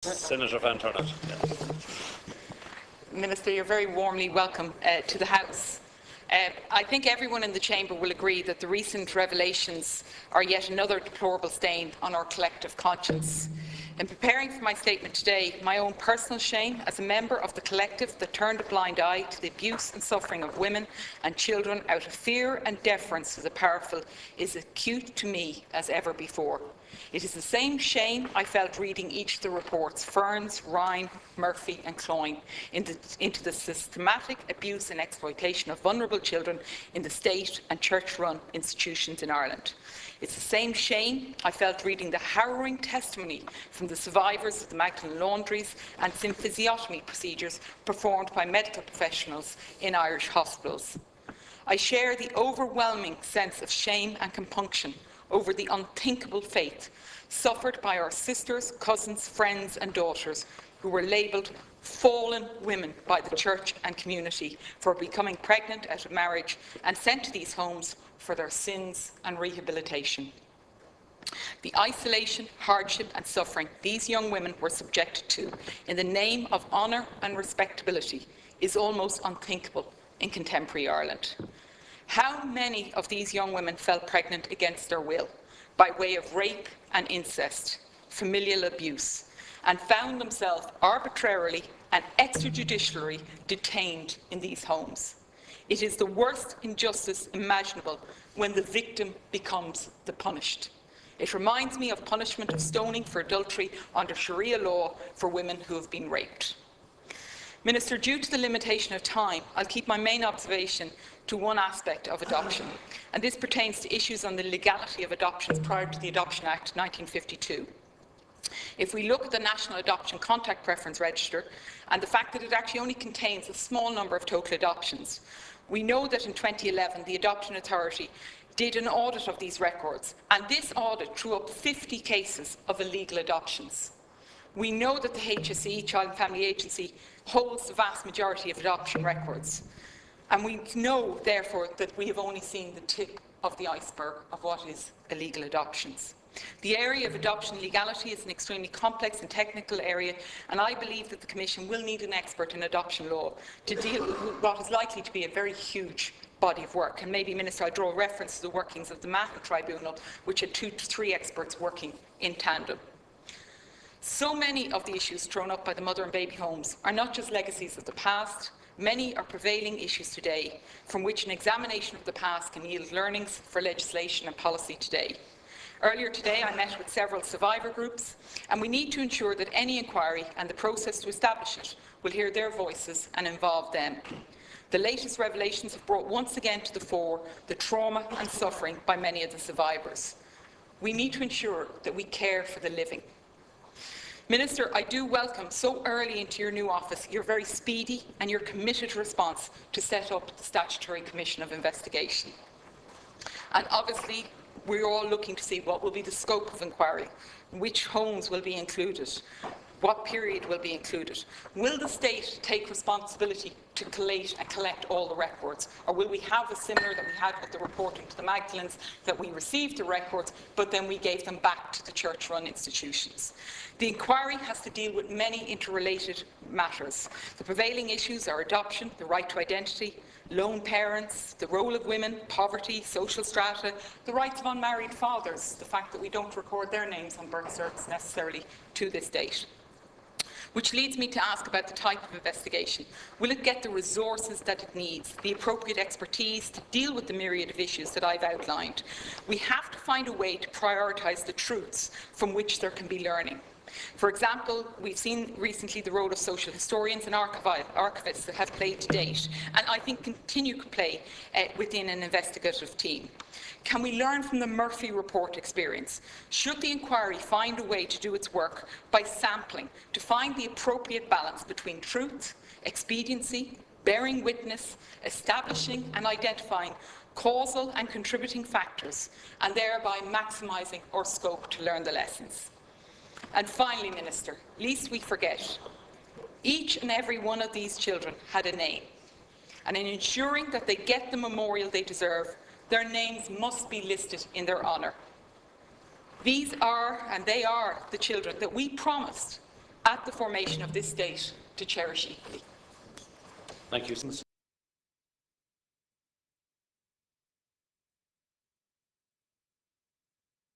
Senator van Turnhout. Yeah. Minister, you're very warmly welcome to the House. I think everyone in the Chamber will agree that the recent revelations are yet another deplorable stain on our collective conscience. In preparing for my statement today, my own personal shame as a member of the collective that turned a blind eye to the abuse and suffering of women and children out of fear and deference to the powerful is acute to me as ever before. It is the same shame I felt reading each of the reports, Ferns, Ryan, Murphy and Cloyne, into the systematic abuse and exploitation of vulnerable children in the state and church-run institutions in Ireland. It's the same shame I felt reading the harrowing testimony from the survivors of the Magdalen laundries and symphysiotomy procedures performed by medical professionals in Irish hospitals. I share the overwhelming sense of shame and compunction over the unthinkable fate suffered by our sisters, cousins, friends and daughters who were labelled fallen women by the church and community for becoming pregnant out of marriage and sent to these homes for their sins and rehabilitation. The isolation, hardship and suffering these young women were subjected to in the name of honour and respectability is almost unthinkable in contemporary Ireland. How many of these young women fell pregnant against their will by way of rape and incest, familial abuse, and found themselves arbitrarily and extrajudicially detained in these homes? It is the worst injustice imaginable when the victim becomes the punished. It reminds me of punishment of stoning for adultery under Sharia law for women who have been raped. Minister, due to the limitation of time, I'll keep my main observation to one aspect of adoption, and this pertains to issues on the legality of adoptions prior to the Adoption Act 1952. If we look at the National Adoption Contact Preference Register and the fact that it actually only contains a small number of total adoptions, we know that in 2011 the Adoption Authority did an audit of these records, and this audit threw up 50 cases of illegal adoptions. We know that the HSE, Child and Family Agency, holds the vast majority of adoption records. And we know, therefore, that we have only seen the tip of the iceberg of what is illegal adoptions. The area of adoption legality is an extremely complex and technical area, and I believe that the Commission will need an expert in adoption law to deal with what is likely to be a very huge body of work. And maybe, Minister, I draw reference to the workings of the Mahon Tribunal, which had 2 to 3 experts working in tandem. So many of the issues thrown up by the mother and baby homes are not just legacies of the past. Many are prevailing issues today, from which an examination of the past can yield learnings for legislation and policy today. Earlier today, I met with several survivor groups, and we need to ensure that any inquiry and the process to establish it will hear their voices and involve them. The latest revelations have brought once again to the fore the trauma and suffering by many of the survivors. We need to ensure that we care for the living. Minister, I do welcome so early into your new office your very speedy and your committed response to set up the Statutory Commission of Investigation. And obviously, we're all looking to see what will be the scope of inquiry, which homes will be included, what period will be included. Will the state take responsibility to collate and collect all the records, or will we have a similar that we had with the reporting to the Magdalens, that we received the records but then we gave them back to the church-run institutions? The inquiry has to deal with many interrelated matters. The prevailing issues are adoption, the right to identity, lone parents, the role of women, poverty, social strata, the rights of unmarried fathers, the fact that we don't record their names on birth certificates necessarily to this date. Which leads me to ask about the type of investigation. Will it get the resources that it needs, the appropriate expertise to deal with the myriad of issues that I've outlined? We have to find a way to prioritise the truths from which there can be learning. For example, we've seen recently the role of social historians and archivists that have played to date, and I think continue to play within an investigative team. Can we learn from the Murphy report experience? Should the inquiry find a way to do its work by sampling to find the appropriate balance between truth, expediency, bearing witness, establishing and identifying causal and contributing factors, and thereby maximising our scope to learn the lessons? And finally, Minister, lest we forget, each and every one of these children had a name, and in ensuring that they get the memorial they deserve, their names must be listed in their honour. These are, and they are, the children that we promised at the formation of this state to cherish equally. Thank you.